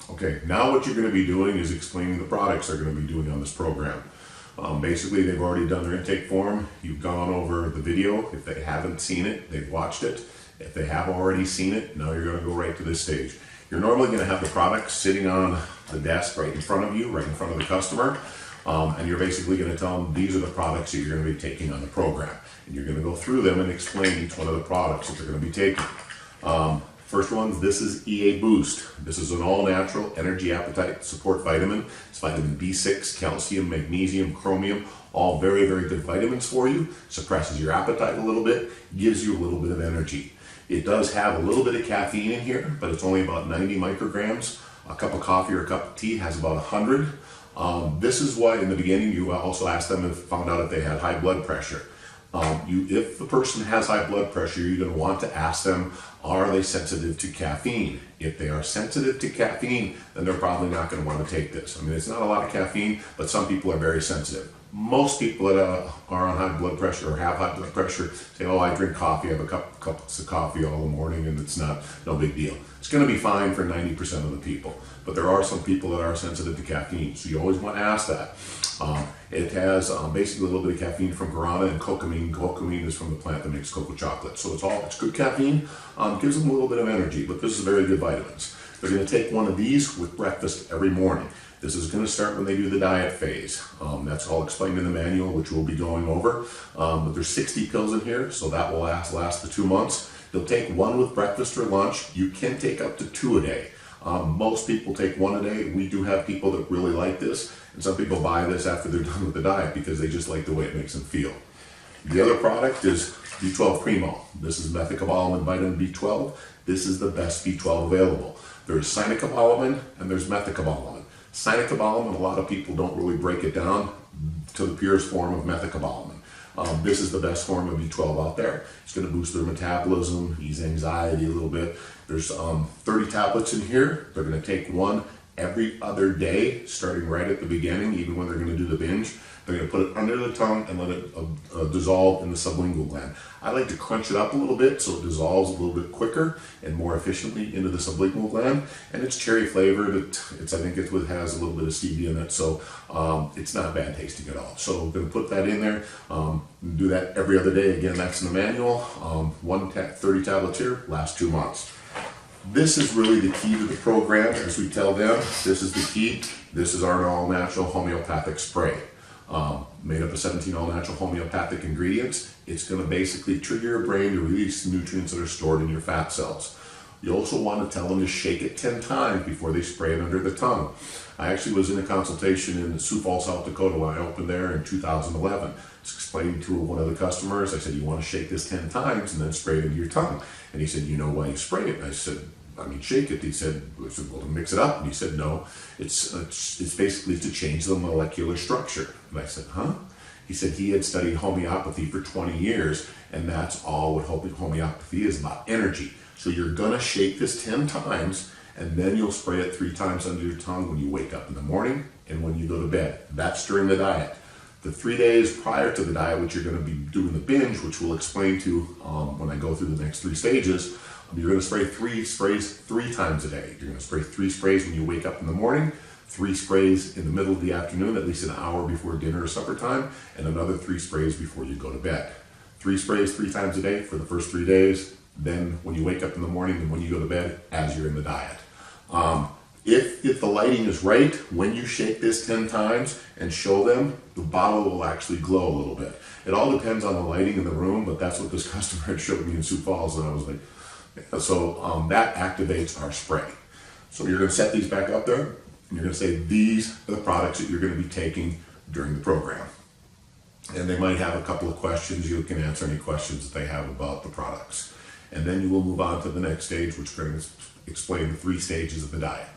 Okay, now what you're going to be doing is explaining the products they're going to be doing on this program. Basically, they've already done their intake form. You've gone over the video. If they haven't seen it, they've watched it. If they have already seen it, now you're going to go right to this stage. You're normally going to have the products sitting on the desk right in front of you, right in front of the customer. And you're basically going to tell them these are the products that you're going to be taking on the program. And you're going to go through them and explain each one of the products that they're going to be taking. First one, this is EA Boost. This is an all-natural energy appetite support vitamin. It's vitamin B6, calcium, magnesium, chromium, all very, very good vitamins for you. Suppresses your appetite a little bit, gives you a little bit of energy. It does have a little bit of caffeine in here, but it's only about 90 micrograms. A cup of coffee or a cup of tea has about 100. This is why in the beginning you also asked them if found out if they had high blood pressure. If the person has high blood pressure, you're going to want to ask them, are they sensitive to caffeine? If they are sensitive to caffeine, then they're probably not going to want to take this. I mean, it's not a lot of caffeine, but some people are very sensitive. Most people that are on high blood pressure or have high blood pressure say, oh, I drink coffee, I have a cups of coffee all the morning and it's no big deal. It's going to be fine for 90% of the people. But there are some people that are sensitive to caffeine, so you always want to ask that. It has basically a little bit of caffeine from guarana and cocamine. Cocamine is from the plant that makes cocoa chocolate. So it's good caffeine, gives them a little bit of energy, but this is very good vitamins. They're going to take one of these with breakfast every morning. This is going to start when they do the diet phase. That's all explained in the manual, which we'll be going over. But there's 60 pills in here, so that will last the 2 months. They'll take one with breakfast or lunch. You can take up to 2 a day. Most people take 1 a day. We do have people that really like this, and some people buy this after they're done with the diet because they just like the way it makes them feel. The other product is B12 Primo. This is methylcobalamin vitamin B12. This is the best B12 available. There's cyanocobalamin and there's methylcobalamin. Cyanocobalamin, a lot of people don't really break it down to the purest form of methylcobalamin. This is the best form of B12 out there. It's going to boost their metabolism, ease anxiety a little bit. There's 30 tablets in here. They're going to take one every other day, starting right at the beginning, even when they're going to do the binge. They're going to put it under the tongue and let it dissolve in the sublingual gland. I like to crunch it up a little bit so it dissolves a little bit quicker and more efficiently into the sublingual gland. And it's cherry flavored. I think it has a little bit of stevia in it, so it's not bad tasting at all. So we're going to put that in there. Do that every other day. Again, that's in the manual. 30 tablets here, last 2 months. This is really the key to the program, as we tell them. This is the key. This is our all-natural homeopathic spray. Made up of 17 all-natural homeopathic ingredients. It's going to basically trigger your brain to release the nutrients that are stored in your fat cells. You also want to tell them to shake it 10 times before they spray it under the tongue. I actually was in a consultation in Sioux Falls, South Dakota when I opened there in 2011. I was explaining to one of the customers, I said, you want to shake this 10 times and then spray it into your tongue. And he said, you know why you spray it? And I said, shake it. He said, well, to mix it up. And he said, no, it's basically to change the molecular structure. And I said, huh? He said he had studied homeopathy for 20 years, and that's all what homeopathy is about, energy. So you're going to shake this 10 times, and then you'll spray it 3 times under your tongue when you wake up in the morning and when you go to bed. That's during the diet. The 3 days prior to the diet, which you're going to be doing the binge, which we'll explain to when I go through the next 3 stages, you're going to spray 3 sprays 3 times a day. You're going to spray 3 sprays when you wake up in the morning, 3 sprays in the middle of the afternoon, at least an hour before dinner or supper time, and another 3 sprays before you go to bed. 3 sprays 3 times a day for the first 3 days, then when you wake up in the morning and when you go to bed as you're in the diet. If the lighting is right, when you shake this 10 times and show them, the bottle will actually glow a little bit. It all depends on the lighting in the room, but that's what this customer had showed me in Sioux Falls, and I was like, so that activates our spray. So you're going to set these back up there, and you're going to say these are the products that you're going to be taking during the program. And they might have a couple of questions. You can answer any questions that they have about the products. And then you will move on to the next stage, which is going to explain the 3 stages of the diet.